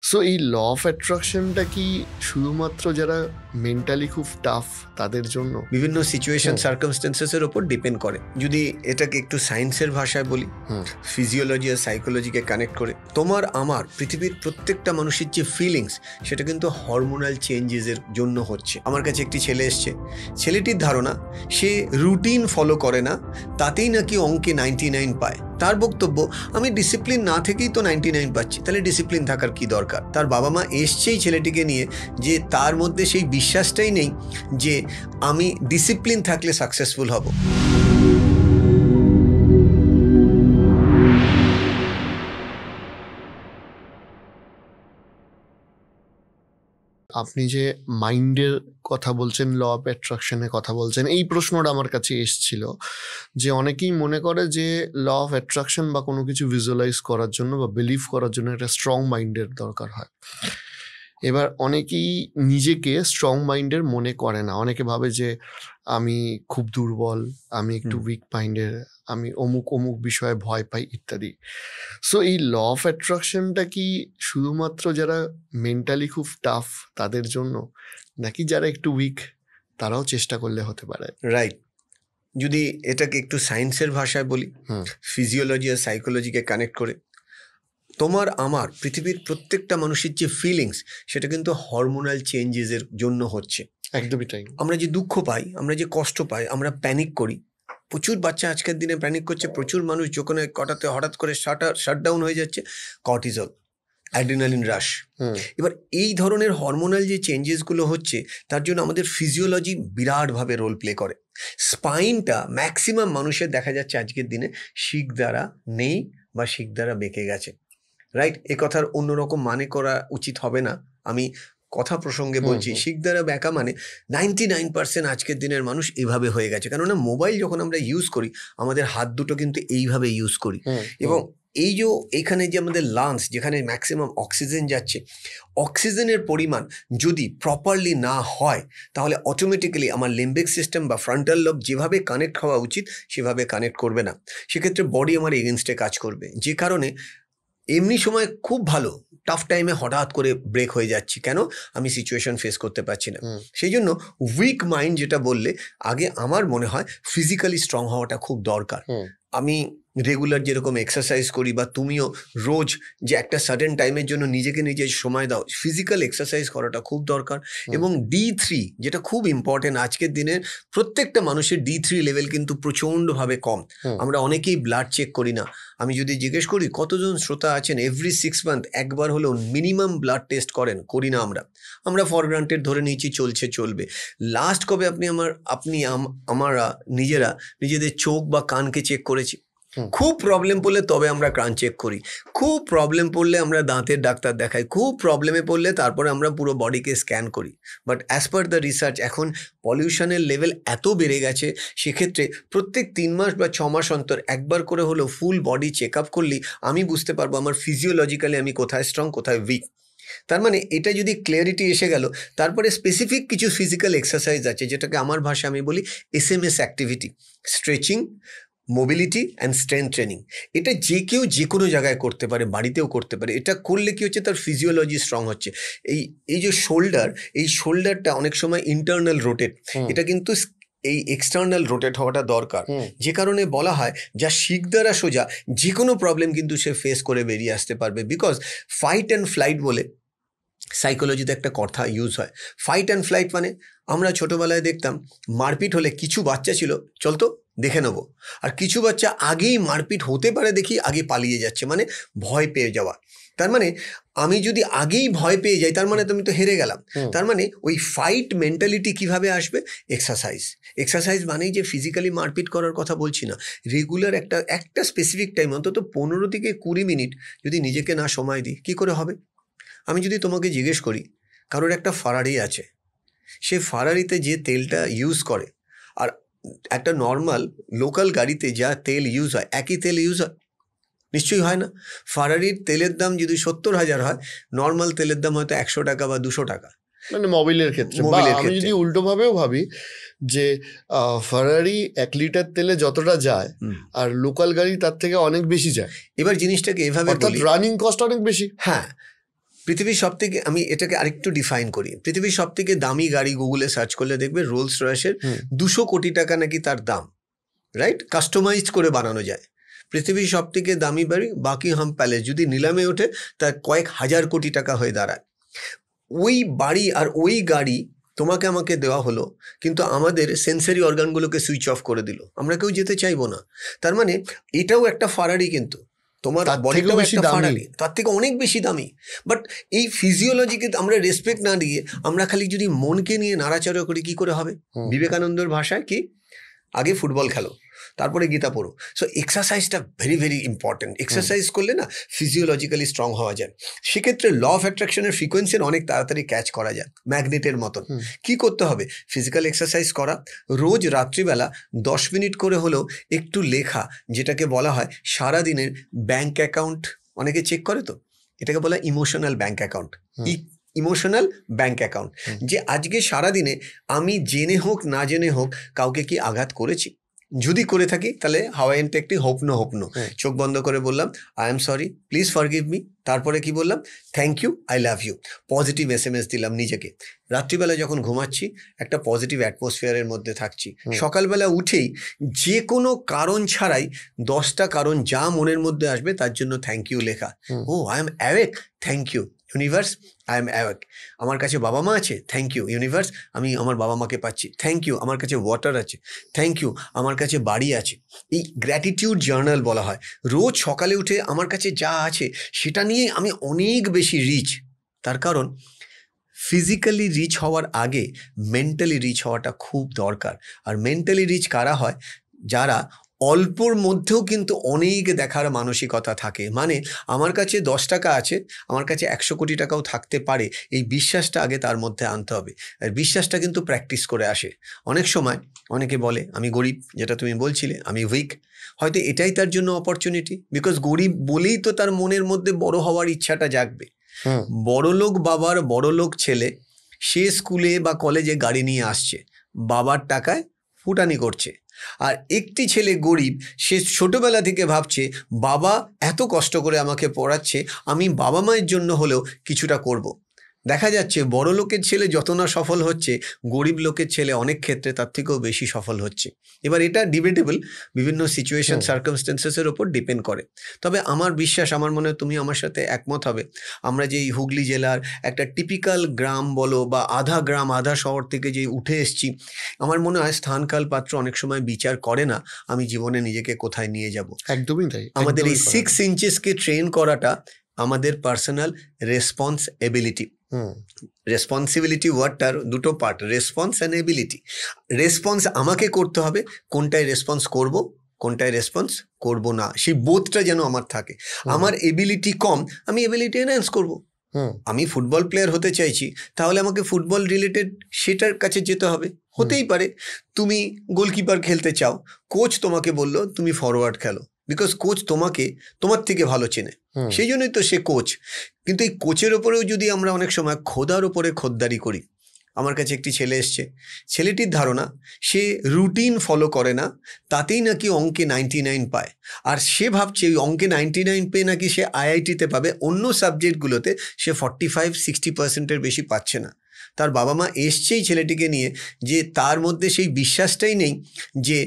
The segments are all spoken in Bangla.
সো এই ল অফ অ্যাট্রাকশনটা কি শুধুমাত্র যারা মেন্টালি খুব টাফ তাদের জন্য? বিভিন্ন সিচুয়েশন সার্কামস্টেন্সেসের ওপর ডিপেন্ড করে। যদি এটাকে একটু সায়েন্সের ভাষায় বলি, ফিজিওলজি আর সাইকোলজিকে কানেক্ট করে, তোমার আমার পৃথিবীর প্রত্যেকটা মানুষের যে ফিলিংস, সেটা কিন্তু হরমোনাল চেঞ্জেসের জন্য হচ্ছে। আমার কাছে একটি ছেলে এসছে, ছেলেটির ধারণা সে রুটিন ফলো করে না, তাতেই নাকি অঙ্কে 99 পায়। তার বক্তব্য, আমি ডিসিপ্লিন না থেকেই তো 99 পাচ্ছি, তাহলে ডিসিপ্লিন থাকার কি দরকার? তার বাবা মা এসছেই ছেলেটিকে নিয়ে, যে তার মধ্যে সেই বিশ্বাসটাই নেই যে আমি ডিসিপ্লিন থাকলে সাকসেসফুল হব। আপনি যে মাইন্ডের কথা বলছেন, ল অফ অ্যাট্রাকশনের কথা বলছেন, এই প্রশ্নটা আমার কাছে এসেছিল যে অনেকেই মনে করে যে ল অফ অ্যাট্রাকশন বা কোনো কিছু ভিজুয়ালাইজ করার জন্য বা বিলিভ করার জন্য একটা স্ট্রং মাইন্ডের দরকার হয়। এবার অনেকেই নিজেকে স্ট্রং মাইন্ডের মনে করে না, অনেকে ভাবে যে আমি খুব দুর্বল, আমি একটু উইক মাইন্ডের, আমি অমুক অমুক বিষয়ে ভয় পাই ইত্যাদি। সো এই ল অফ অ্যাট্রাকশনটা কি শুধুমাত্র যারা মেন্টালি খুব টাফ তাদের জন্য, নাকি যারা একটু উইক তারাও চেষ্টা করলে হতে পারে? রাইট। যদি এটাকে একটু সায়েন্সের ভাষায় বলি, ফিজিওলজি আর সাইকোলজিকে কানেক্ট করে, তোমার আমার পৃথিবীর প্রত্যেকটা মানুষের যে ফিলিংস, সেটা কিন্তু হরমোনাল চেঞ্জেসের জন্য হচ্ছে। একদমই তাই। আমরা যে দুঃখ পাই, আমরা যে কষ্ট পাই, আমরা প্যানিক করি। প্রচুর বাচ্চা আজকের দিনে প্যানিক করছে, প্রচুর মানুষ যখন কটাতে হঠাৎ করে শাটডাউন হয়ে যাচ্ছে, কর্টিজল, অ্যাড্রিনালিন রাশ। এবার এই ধরনের হরমোনাল যে চেঞ্জেসগুলো হচ্ছে, তার জন্য আমাদের ফিজিওলজি বিরাটভাবে রোল প্লে করে। স্পাইনটা ম্যাক্সিমাম মানুষের দেখা যাচ্ছে আজকের দিনে শিক দ্বারা নেই বা শিক দ্বারা বেঁকে গেছে। রাইট? এ কথার অন্যরকম মানে করা উচিত হবে না, আমি কথা প্রসঙ্গে বলছি। শিক দ্বারা বেঁকা মানে 99% আজকের দিনের মানুষ এভাবে হয়ে গেছে। কেননা মোবাইল যখন আমরা ইউজ করি, আমাদের হাত দুটো কিন্তু এইভাবে ইউজ করি, এবং এই যে এখানে যে আমাদের লাংস, যেখানে ম্যাক্সিমাম অক্সিজেন যাচ্ছে, অক্সিজেনের পরিমাণ যদি প্রপারলি না হয়, তাহলে অটোমেটিক্যালি আমার লিম্বিক সিস্টেম বা ফ্রন্টাল লোব যেভাবে কানেক্ট হওয়া উচিত সেভাবে কানেক্ট করবে না। সেক্ষেত্রে বডি আমার এগেনস্টে কাজ করবে, যে কারণে এমনি সময় খুব ভালো, টাফ টাইমে হঠাৎ করে ব্রেক হয়ে যাচ্ছি। কেন? আমি সিচুয়েশন ফেস করতে পারছি না। সেই জন্য উইক মাইন্ড যেটা বললে, আগে আমার মনে হয় ফিজিক্যালি স্ট্রং হওয়াটা খুব দরকার। আমি রেগুলার যেরকম এক্সারসাইজ করি, বা তুমিও রোজ যে একটা সাডেন টাইমের জন্য নিজেকে নিজে সময় দাও, ফিজিক্যাল এক্সারসাইজ করাটা খুব দরকার। এবং D3 যেটা খুব ইম্পর্টেন্ট, আজকের দিনের প্রত্যেকটা মানুষের D3 লেভেল কিন্তু প্রচণ্ডভাবে কম। আমরা অনেকেই ব্লাড চেক করি না। আমি যদি জিজ্ঞেস করি কতজন শ্রোতা আছেন এভরি 6 মান্থ একবার হলেও মিনিমাম ব্লাড টেস্ট করেন? করি না আমরা ফর গ্রান্টেড ধরে নিয়েছি, চলবে। লাস্ট কবে আমরা নিজেরা নিজেদের চোখ বা কানকে চেক করেছি? খুব প্রবলেম পড়লে তবে আমরা কান চেক করি, খুব প্রবলেম পড়লে আমরা দাঁতের ডাক্তার দেখাই, খুব প্রবলেমে পড়লে তারপরে আমরা পুরো বডিকে স্ক্যান করি। But as per the research, এখন পলিউশনের লেভেল এত বেড়ে গেছে, সেক্ষেত্রে প্রত্যেক 3 মাস বা 6 মাস অন্তর একবার করে হলেও ফুল বডি চেক আপ করলেই আমি বুঝতে পারবো আমার ফিজিওলজিক্যালি আমি কোথায় স্ট্রং, কোথায় উইক। তার মানে এটা যদি ক্লিয়ারিটি এসে গেল, তারপরে স্পেসিফিক কিছু ফিজিক্যাল এক্সারসাইজ আছে, যেটাকে আমার ভাষায় আমি বলি SMS activity, stretching, mobility and strength training. এটা যে কেউ যে কোনো জায়গায় করতে পারে, বাড়িতেও করতে পারে। এটা করলে কি হচ্ছে, তার ফিজিওলজি স্ট্রং হচ্ছে। এই যে শোল্ডারটা অনেক সময় ইন্টারনাল রোটেট, এটা কিন্তু এই এক্সটার্নাল রোটেট হওয়াটা দরকার। যে কারণে বলা হয়, যা শিক দ্বারা সোজা, যে কোনো প্রবলেম কিন্তু সে ফেস করে বেরিয়ে আসতে পারবে। বিকজ ফাইট অ্যান্ড ফ্লাইট বলে সাইকোলজিতে একটা কথা ইউজ হয়। ফাইট অ্যান্ড ফ্লাইট মানে, আমরা ছোটোবেলায় দেখতাম মারপিট হলে কিছু বাচ্চা ছিল চলতো দেখে নেবো, আর কিছু বাচ্চা আগেই মারপিট হতে পারে দেখি আগে পালিয়ে যাচ্ছে, মানে ভয় পেয়ে যাওয়া। তার মানে আমি যদি আগেই ভয় পেয়ে যাই, তার মানে তো আমি তো হেরে গেলাম। তার মানে ওই ফাইট মেন্টালিটি কিভাবে আসবে? এক্সারসাইজ মানেই যে ফিজিক্যালি মারপিট করার কথা বলছি না, রেগুলার একটা স্পেসিফিক টাইম, অন্তত 15 থেকে 20 মিনিট যদি নিজেকে না সময় দিই, কী করে হবে? আমি যদি তোমাকে জিজ্ঞেস করি, কারোর একটা ফারারি আছে, সে ফারারিতে যে তেলটা ইউজ করে আর একটা নর্মাল লোকাল গাড়িতে যা তেল ইউজ হয়, একই তেল ইউজ হয়? নিশ্চয়ই হয় না। ফারারির তেলের দাম যদি 70,000 হয়, নর্মাল তেলের দাম হয়তো 100 টাকা বা 200 টাকা। মানে মোবিলের ক্ষেত্রে। আমি যদি উল্টো ভাবেও ভাবি যে ফারারি 1 লিটার তেলে যতটা যায়, আর লোকাল গাড়ি তার থেকে অনেক বেশি যায়। এবার জিনিসটাকে এভাবে বলি, রানিং কস্ট অনেক বেশি। হ্যাঁ, পৃথিবীর সব থেকে, আমি এটাকে আরেকটু ডিফাইন করি, পৃথিবীর সব থেকে দামি গাড়ি গুগলে সার্চ করলে দেখবে রোলস রয়েসের 200 কোটি টাকা নাকি তার দাম, রাইট? কাস্টমাইজড করে বানানো যায়। পৃথিবীর সব থেকে দামি বাড়ি বাকিংহাম প্যালেস যদি নিলামে ওঠে তার কয়েক হাজার কোটি টাকা হয়ে দাঁড়ায়। ওই বাড়ি আর ওই গাড়ি তোমাকে আমাকে দেওয়া হলো, কিন্তু আমাদের সেন্সারি অর্গানগুলোকে সুইচ অফ করে দিল, আমরা কেউ যেতে চাইবো না। তার মানে এটাও একটা ফারারি, কিন্তু তোমার বডিটাও একটা ফারারি, তার থেকে অনেক বেশি দামি। বাট এই ফিজিওলজিকে আমরা রেসপেক্ট না দিয়ে আমরা খালি যদি মনকে নিয়ে নাড়াচাড়া করি, কি করে হবে? বিবেকানন্দের ভাষায় কি, আগে ফুটবল খেলো, তারপরে গীতা পড়ো। সো এক্সারসাইজটা ভেরি ভেরি ইম্পর্টেন্ট। এক্সারসাইজ করলে না ফিজিওলজিক্যালি স্ট্রং হওয়া যায়। সেক্ষেত্রে ল অফ অ্যাট্রাকশনের ফ্রিকোয়েন্সির অনেক তাড়াতাড়ি ক্যাচ করা যায়, ম্যাগনেটের মতন। কি করতে হবে? ফিজিক্যাল এক্সারসাইজ করা, রোজ রাত্রিবেলা 10 মিনিট করে হলেও একটু লেখা, যেটাকে বলা হয় সারাদিনের ব্যাংক অ্যাকাউন্ট। অনেকে চেক করে, তো এটাকে বলা emotional bank account. Emotional bank account, যে আজকে সারাদিনে আমি জেনে হোক না জেনে হোক কাউকে কি আঘাত করেছি। যদি করে থাকি তাহলে হাওয়াইয়ান টেকনিক হোপ নো, চোখ বন্ধ করে বললাম I am sorry, please forgive me. তারপরে কি বললাম? Thank you, I love you. Positive SMS দিলাম নিজেকে। রাত্রিবেলা যখন ঘুমাচ্ছি একটা পজিটিভ অ্যাটমসফিয়ারের মধ্যে থাকছি। সকালবেলা উঠেই যে কোনো কারণ ছাড়াই 10টা কারণ যা মনের মধ্যে আসবে তার জন্য থ্যাংক ইউ লেখা। ও I am awake, thank you universe, I am awake. আমার কাছে বাবা মা আছে, থ্যাংক ইউ ইউনিভার্স, আমি আমার বাবা মাকে পাচ্ছি। থ্যাংক ইউ, আমার কাছে ওয়াটার আছে। থ্যাংক ইউ, আমার কাছে বাড়ি আছে। এই গ্র্যাটিটিউড জার্নাল বলা হয়। রোজ সকালে উঠে আমার কাছে যা আছে সেটা নিয়ে আমি অনেক বেশি রিচ। তার কারণ ফিজিক্যালি রিচ হওয়ার আগে মেন্টালি রিচ হওয়াটা খুব দরকার। আর মেন্টালি রিচ কারা হয়? যারা অল্পর মধ্যেও কিন্তু অনেক দেখার মানসিকতা থাকে। মানে আমার কাছে 10 টাকা আছে, আমার কাছে 100 কোটি টাকাও থাকতে পারে, এই বিশ্বাসটা আগে তার মধ্যে আনতে হবে। আর বিশ্বাসটা কিন্তু প্র্যাকটিস করে আসে। অনেক সময় অনেকে বলে আমি গরিব, যেটা তুমি বলছিলে, আমি উইক। হয়তো এটাই তার জন্য অপরচুনিটি, বিকজ গরিব বলেই তো তার মনের মধ্যে বড় হওয়ার ইচ্ছাটা জাগবে। বড়লোক বাবার বড়লোক ছেলে, সে স্কুলে বা কলেজে গাড়ি নিয়ে আসছে, বাবার টাকায় ফুটানি করছে। আর একটি ছেলে গরিব, সে ছোটবেলা থেকে ভাবছে বাবা এত কষ্ট করে আমাকে পড়াচ্ছে, আমি বাবা মায়ের জন্য হলেও কিছুটা করব। দেখা যাচ্ছে বড় লোকের ছেলে যত না সফল হচ্ছে, গরিব লোকের ছেলে অনেক ক্ষেত্রে তার থেকেও বেশি সফল হচ্ছে। এবার এটা ডিবেটেবল, বিভিন্ন সিচুয়েশন সার্কামস্টেন্সেসের ওপর ডিপেন্ড করে। তবে আমার বিশ্বাস, আমার মনে হয় তুমি আমার সাথে একমত হবে, আমরা যে এই হুগলি জেলার একটা টিপিক্যাল গ্রাম বলো বা আধা গ্রাম আধা শহর থেকে যে উঠে এসছি, আমার মনে হয় স্থানকাল পাত্র অনেক সময় বিচার করে না আমি জীবনে নিজেকে কোথায় নিয়ে যাব। একদমই তাই। আমাদের এই 6 ইঞ্চেসকে ট্রেন করাটা আমাদের পার্সোনাল রেসপন্সএবিলিটি। রেসপন্সিবিলিটি ওয়ার্ডটার দুটো part, response and ability. Response আমাকে করতে হবে, কোনটায় রেসপন্স করব, কোনটায় রেসপন্স করব না, সেই বোধটা যেন আমার থাকে। আমার এবিলিটি কম, আমি এবিলিটি এনহ্যান্স করব। আমি ফুটবল প্লেয়ার হতে চাইছি, তাহলে আমাকে ফুটবল রিলেটেড সেটার কাছে যেতে হবে। হতেই পারে তুমি গোলকিপার খেলতে চাও, কোচ তোমাকে বললো তুমি ফরওয়ার্ড খেলো, বিকজ কোচ তোমাকে তোমার থেকে ভালো চেনে, সেই জন্যই তো সে কোচ। কিন্তু এই কোচের ওপরেও যদি আমরা অনেক সময় খোদার ওপরে খোদ্দারি করি। আমার কাছে একটি ছেলে এসছে, ছেলেটির ধারণা সে রুটিন ফলো করে না, তাতেই নাকি অঙ্কে 99 পায়। আর সে ভাবছে ওই অঙ্কে 99 পেয়ে নাকি সে IIT-তে পাবে, অন্য সাবজেক্টগুলোতে সে 45-60%-এর বেশি পাচ্ছে না। তার বাবা মা এসছেই ছেলেটিকে নিয়ে, যে তার মধ্যে সেই বিশ্বাসটাই নেই যে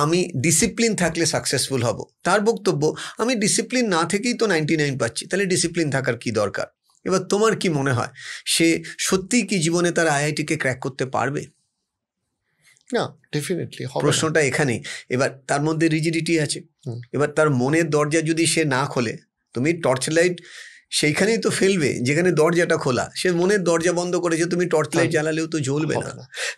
আমি ডিসিপ্লিন থাকলে সাকসেসফুল হব। তার বক্তব্য, আমি ডিসিপ্লিন না থেকেই তো 99 পাচ্ছি, তাহলে ডিসিপ্লিন থাকার কি দরকার? এবার তোমার কি মনে হয়, সে সত্যিই কি জীবনে তার IIT-কে ক্র্যাক করতে পারবে? না, ডেফিনেটলি হবে না। প্রশ্নটা এখানেই। এবার তার মধ্যে রিজিডিটি আছে। এবার তার মনের দরজা যদি সে না খোলে, তুমি টর্চ লাইট সেইখানেই তো ফেলবে যেখানে দরজাটা খোলা। সে মনের দরজা বন্ধ করেছে, তুমি টর্চ লাইট জ্বালালেও তো জ্বলবে না।